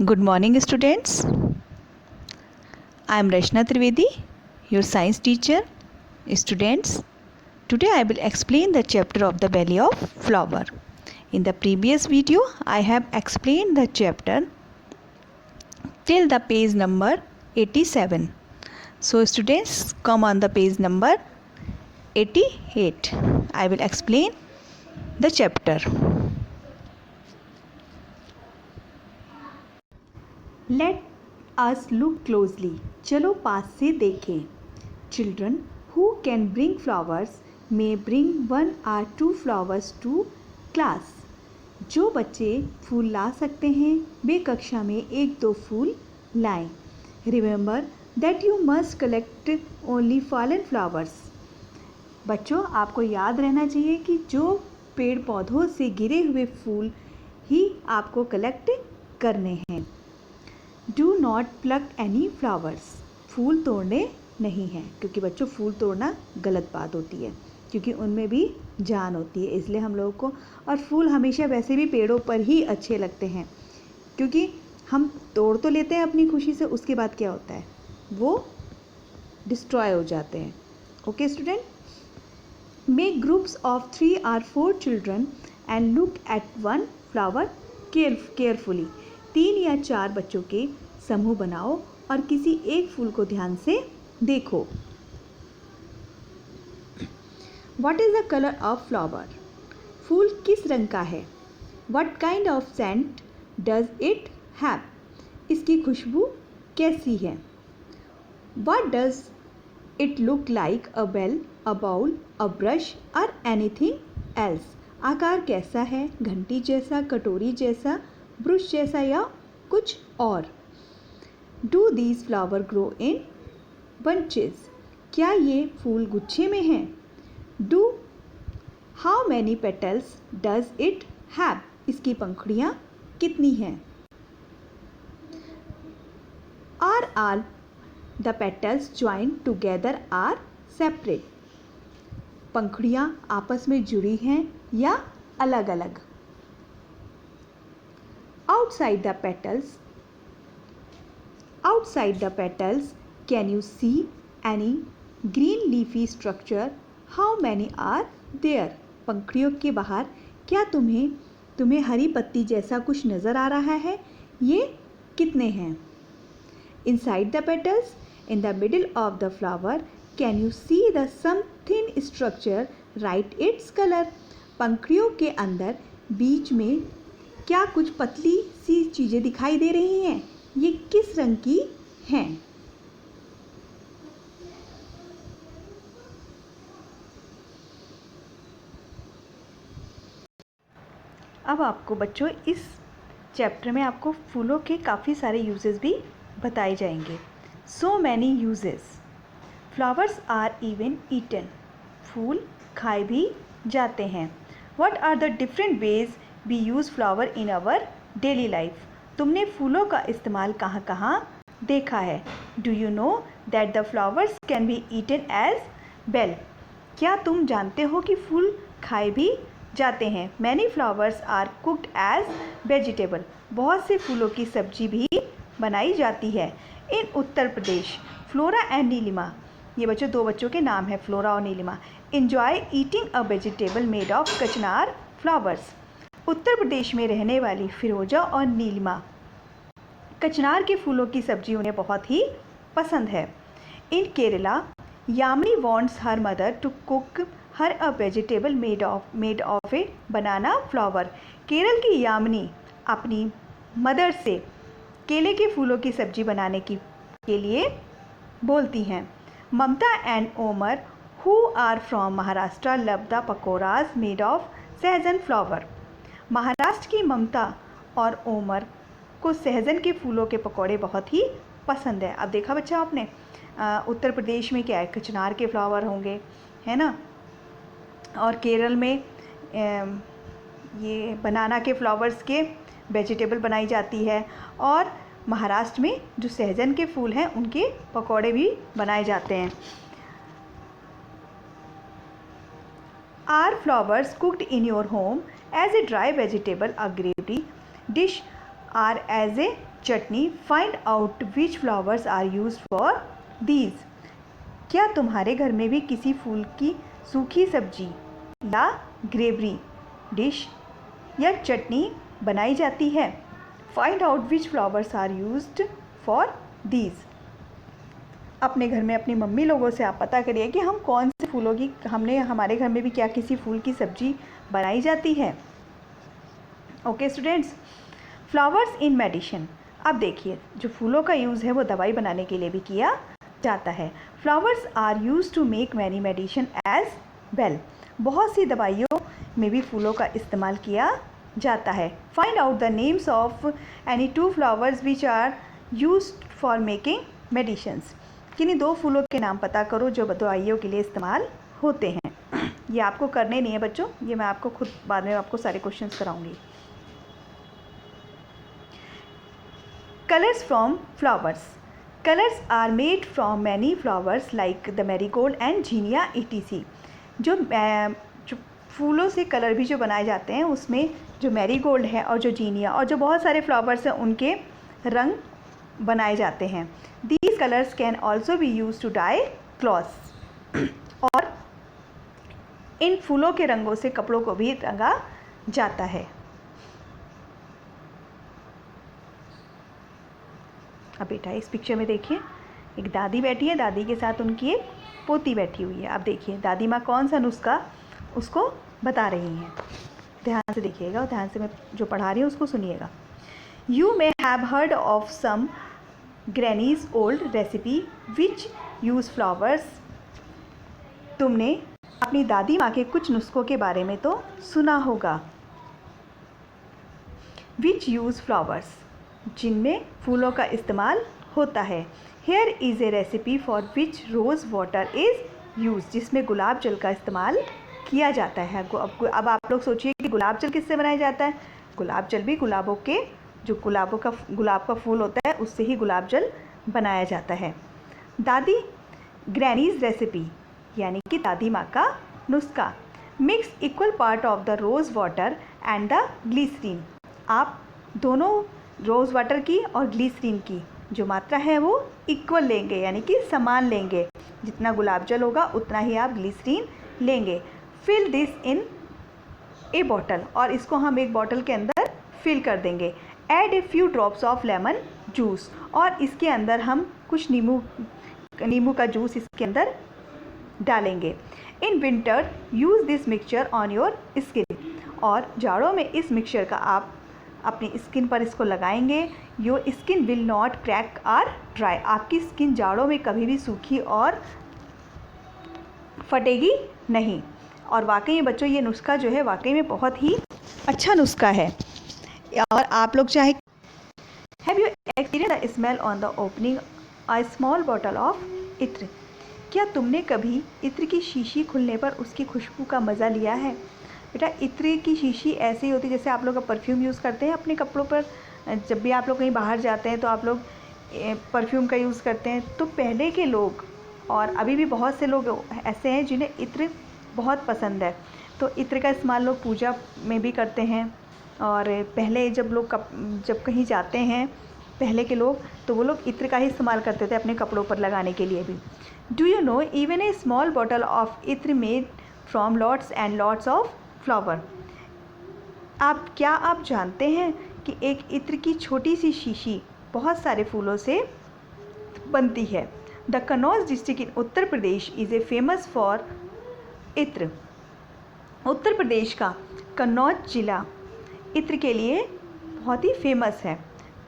Good morning, students. I am Rashna Trivedi, your science teacher. Students, today I will explain the chapter of the belly of flower. In the previous video, I have explained the chapter till the page number 87. So, students, come on the page number 88. I will explain the chapter. Let us look closely. चलो पास से देखें. Children who can bring flowers may bring 1 or 2 flowers to class. जो बच्चे फूल ला सकते हैं वे कक्षा में 1-2 फूल लाएं. Remember that you must collect only fallen flowers. बच्चों, आपको याद रहना चाहिए कि जो पेड़ पौधों से गिरे हुए फूल ही आपको कलेक्ट करने हैं. Do not pluck any flowers. फूल तोड़ने नहीं हैं, क्योंकि बच्चों फूल तोड़ना गलत बात होती है, क्योंकि उनमें भी जान होती है. इसलिए हम लोगों को, और फूल हमेशा वैसे भी पेड़ों पर ही अच्छे लगते हैं, क्योंकि हम तोड़ तो लेते हैं अपनी खुशी से, उसके बाद क्या होता है, वो डिस्ट्रॉय हो जाते हैं. Okay student, make groups of 3 or 4 children and look at one flower carefully. 3 या 4 बच्चों के समूह बनाओ और किसी एक फूल को ध्यान से देखो. What is the color of flower? फूल किस रंग का है? What kind of scent does it have? इसकी खुशबू कैसी है? What does it look like? A bell, a bowl, a brush or anything else? आकार कैसा है? घंटी जैसा, कटोरी जैसा, ब्रश जैसा या कुछ और. Do these flower grow in bunches? क्या ये फूल गुच्छे में हैं? Do how many petals does it have? इसकी पंखुड़ियाँ कितनी हैं? Are all the petals joined together or separate? पंखुड़ियाँ आपस में जुड़ी हैं या अलग अलग? Outside the petals, can you see any green leafy structure? How many are there? पंखुड़ियों के बाहर क्या तुम्हें हरी पत्ती जैसा कुछ नज़र आ रहा है? ये कितने हैं? Inside the petals, in the middle of the flower, can you see the some thin structure? Write its color. पंखुड़ियों के अंदर बीच में क्या कुछ पतली सी चीज़ें दिखाई दे रही हैं? ये किस रंग की हैं? अब आपको बच्चों इस चैप्टर में आपको फूलों के काफ़ी सारे यूजेस भी बताए जाएंगे. So many uses. Flowers are even eaten. फूल खाए भी जाते हैं. What are the different ways we use flower in our daily life. तुमने फूलों का इस्तेमाल कहाँ कहाँ देखा है? Do you know that the flowers can be eaten as well. क्या तुम जानते हो कि फूल खाए भी जाते हैं? Many flowers are cooked as vegetable. बहुत से फूलों की सब्जी भी बनाई जाती है. In Uttar Pradesh, Flora and Neelima, ये बच्चों 2 बच्चों के नाम है, फ्लोरा और Neelima, enjoy eating a vegetable made of kachnar flowers. Uttar Pradesh में रहने वाली फिरोजा और नीलिमा कचनार के फूलों की सब्जी उन्हें बहुत ही पसंद है. In Kerala, Yamini wants her mother to cook her a vegetable made of a banana flower. Kerala की यामिनी अपनी मदर से केले के फूलों की सब्जी बनाने के लिए बोलती हैं. Mamta and Omar who are from Maharashtra love the pakoras made of sahjan flower. Maharashtra की ममता और ओमर को सहजन के फूलों के पकौड़े बहुत ही पसंद है. अब देखा बच्चा आपने, उत्तर प्रदेश में क्या है, कचनार के फ्लावर होंगे, है ना, और केरल में ये बनाना के फ्लावर्स के वेजिटेबल बनाई जाती है, और महाराष्ट्र में जो सहजन के फूल हैं उनके पकौड़े भी बनाए जाते हैं. Are flowers cooked in your home as a dry vegetable or gravy dish? are as a chutney. Find out which flowers are used for these. क्या तुम्हारे घर में भी किसी फूल की सूखी सब्जी या ग्रेवी डिश या चटनी बनाई जाती है? Find out which flowers are used for these. अपने घर में अपनी मम्मी लोगों से आप पता करिए कि हम कौन से फूलों की हमारे घर में भी क्या किसी फूल की सब्जी बनाई जाती है. Okay students, flowers in medicine. अब देखिए, जो फूलों का यूज़ है वो दवाई बनाने के लिए भी किया जाता है. Flowers are use to make many medicine as well. बहुत सी दवाइयों में भी फूलों का इस्तेमाल किया जाता है. Find out the names of any two flowers which are use for making medicines. किन्हीं दो फूलों के नाम पता करो जो दवाइयों के लिए इस्तेमाल होते हैं. ये आपको करने नहीं है बच्चों, ये मैं आपको खुद बाद में आपको सारे क्वेश्चंस कराऊंगी. Colours from flowers. Colours are made from many flowers like the marigold and zinnia etc. जो फूलों से कलर भी जो बनाए जाते हैं उसमें जो मैरीगोल्ड है और जो जीनिया और जो बहुत सारे फ्लावर्स हैं उनके रंग बनाए जाते हैं. These colours can also be use to dye clothes. और इन फूलों के रंगों से कपड़ों को भी रंगा जाता है. अब बेटा इस पिक्चर में देखिए, एक दादी बैठी है, दादी के साथ उनकी एक पोती बैठी हुई है. अब देखिए दादी माँ कौन सा नुस्खा उसको बता रही हैं. ध्यान से देखिएगा और ध्यान से मैं जो पढ़ा रही हूँ उसको सुनिएगा. You may have heard of some granny's old recipe which use flowers. तुमने अपनी दादी माँ के कुछ नुस्खों के बारे में तो सुना होगा. विच यूज़ फ्लावर्स, जिनमें फूलों का इस्तेमाल होता है. Here is a recipe for which rose water is use. जिसमें गुलाब जल का इस्तेमाल किया जाता है. अब आप लोग सोचिए कि गुलाब जल किससे बनाया जाता है. गुलाब जल भी गुलाब का फूल होता है उससे ही गुलाब जल बनाया जाता है. दादी ग्रैनीज रेसिपी यानी कि दादी माँ का नुस्खा. Mix equal part of the rose water and the glycerine. आप दोनों रोज़ वाटर की और ग्लिसरीन की जो मात्रा है वो इक्वल लेंगे यानी कि समान लेंगे. जितना गुलाब जल होगा उतना ही आप ग्लिसरीन लेंगे. Fill this in a bottle. और इसको हम एक बॉटल के अंदर फिल कर देंगे. Add a few drops of lemon juice. और इसके अंदर हम कुछ नींबू का जूस इसके अंदर डालेंगे. In winter use this mixture on your skin. और जाड़ों में इस मिक्सचर का आप अपनी स्किन पर इसको लगाएंगे. Your skin will not crack और ड्राई. आपकी स्किन जाड़ों में कभी भी सूखी और फटेगी नहीं. और वाकई में बच्चों ये नुस्खा जो है वाकई में बहुत ही अच्छा नुस्खा है. और आप लोग चाहे have you experience the smell on the opening a small bottle of इत्र. क्या तुमने कभी इत्र की शीशी खुलने पर उसकी खुशबू का मज़ा लिया है? बेटा इत्र की शीशी ऐसी होती है जैसे आप लोग परफ्यूम यूज़ करते हैं अपने कपड़ों पर. जब भी आप लोग कहीं बाहर जाते हैं तो आप लोग परफ्यूम का यूज़ करते हैं. तो पहले के लोग और अभी भी बहुत से लोग ऐसे हैं जिन्हें इत्र बहुत पसंद है. तो इत्र का इस्तेमाल लोग पूजा में भी करते हैं. और पहले जब कहीं जाते हैं पहले के लोग तो वो लोग इत्र का ही इस्तेमाल करते थे अपने कपड़ों पर लगाने के लिए भी. Do you know even a small bottle of ittar made from lots and lots of flower. क्या आप जानते हैं कि एक इत्र की छोटी सी शीशी बहुत सारे फूलों से बनती है. The Kannauj district in Uttar Pradesh is a famous for इत्र. उत्तर प्रदेश का कन्नौज जिला इत्र के लिए बहुत ही फेमस है.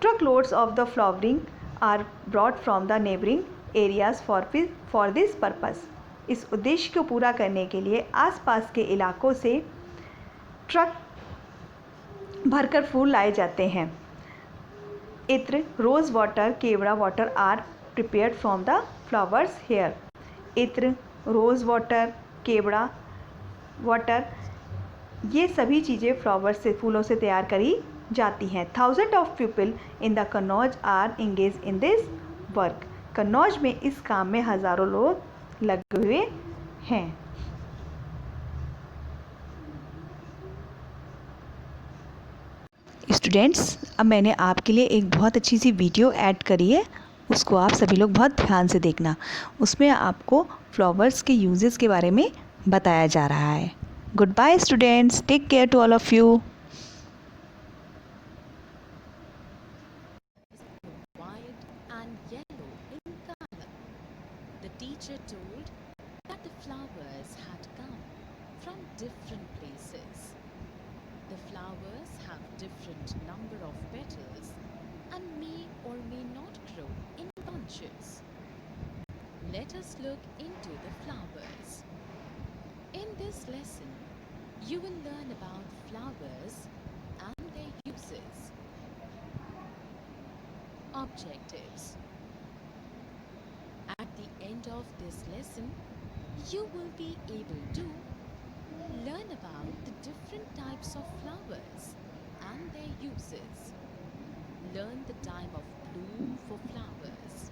Truck loads of the flowering are brought from the neighbouring areas for this purpose. इस उद्देश्य को पूरा करने के लिए आसपास के इलाकों से ट्रक भरकर फूल लाए जाते हैं. Itr, rose water, kewra water are prepared from the flowers here. इत्र, रोज़ वाटर, केवड़ा वाटर ये सभी चीज़ें फ्लावर्स से फूलों से तैयार करी जाती हैं. Thousand of people in the Kannauj are engage in this work. Kannauj में इस काम में हज़ारों लोग लगे हुए हैं. स्टूडेंट्स, अब मैंने आपके लिए एक बहुत अच्छी सी वीडियो ऐड करी है, उसको आप सभी लोग बहुत ध्यान से देखना। उसमें आपको फ्लावर्स के यूजेस के बारे में बताया जा रहा है। Goodbye students, take care to all of you. White and yellow in color. The teacher told that the flowers had come from different places. The flowers have different number of petals and may or may not grow in bunches. Let us look into the flowers. In this lesson, you will learn about flowers and their uses. Objectives. At the end of this lesson, you will be able to learn about the different types of flowers and their uses. Learn the time of bloom for flowers.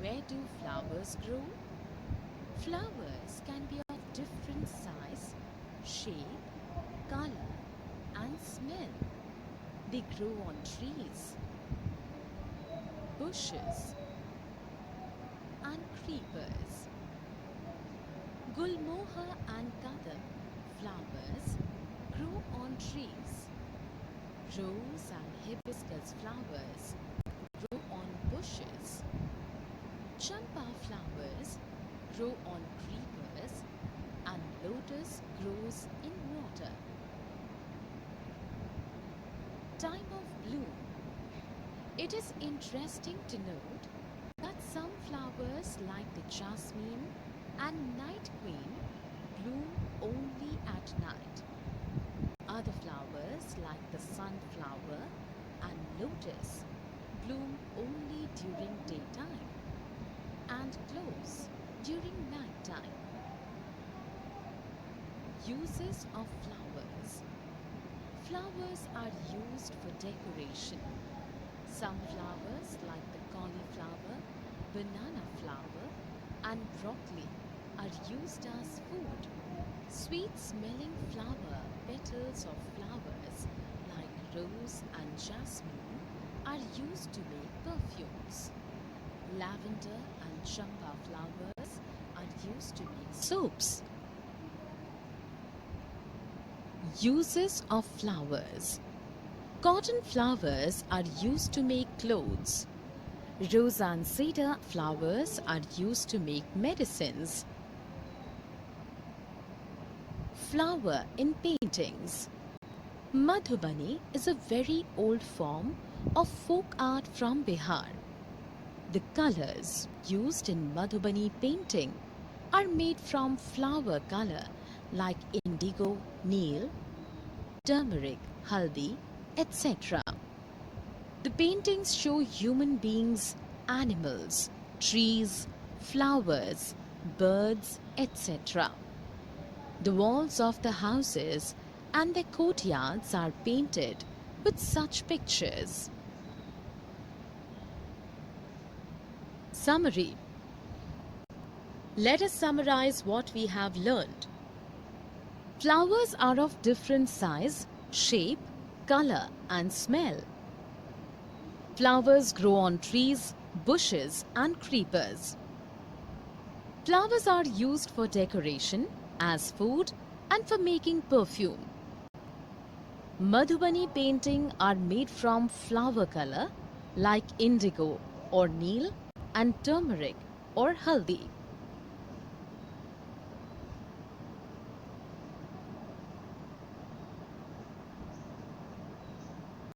Where do flowers grow? Flowers can be of different size, shape, color, and smell. They grow on trees, bushes, and creepers. Gulmohar and kadam flowers grow on trees. Rose and hibiscus flowers grow on bushes. Champa flowers grow on creepers, and lotus grows in water. Time of bloom. It is interesting to note that some flowers like the jasmine and night queen bloom only at night. Other flowers like the sunflower and lotus bloom only during daytime and close during night time. Uses of flowers. Flowers are used for decoration. Some flowers like the cauliflower, banana flower, and broccoli are used as food. Sweet smelling flower petals of flowers like rose and jasmine are used to make perfumes. Lavender and champa flowers are used to make soaps. Uses of flowers. Cotton flowers are used to make clothes. Rose and cedar flowers are used to make medicines. Flower in paintings. Madhubani is a very old form of folk art from Bihar. The colors used in Madhubani painting are made from flower color like indigo, neil, turmeric, haldi, etc. The paintings show human beings, animals, trees, flowers, birds, etc. The walls of the houses and their courtyards are painted with such pictures. Summary. Let us summarize what we have learned. Flowers are of different size, shape, color, and smell. Flowers grow on trees, bushes, and creepers. Flowers are used for decoration, as food, and for making perfume. Madhubani painting are made from flower color like indigo or neil and turmeric or haldi.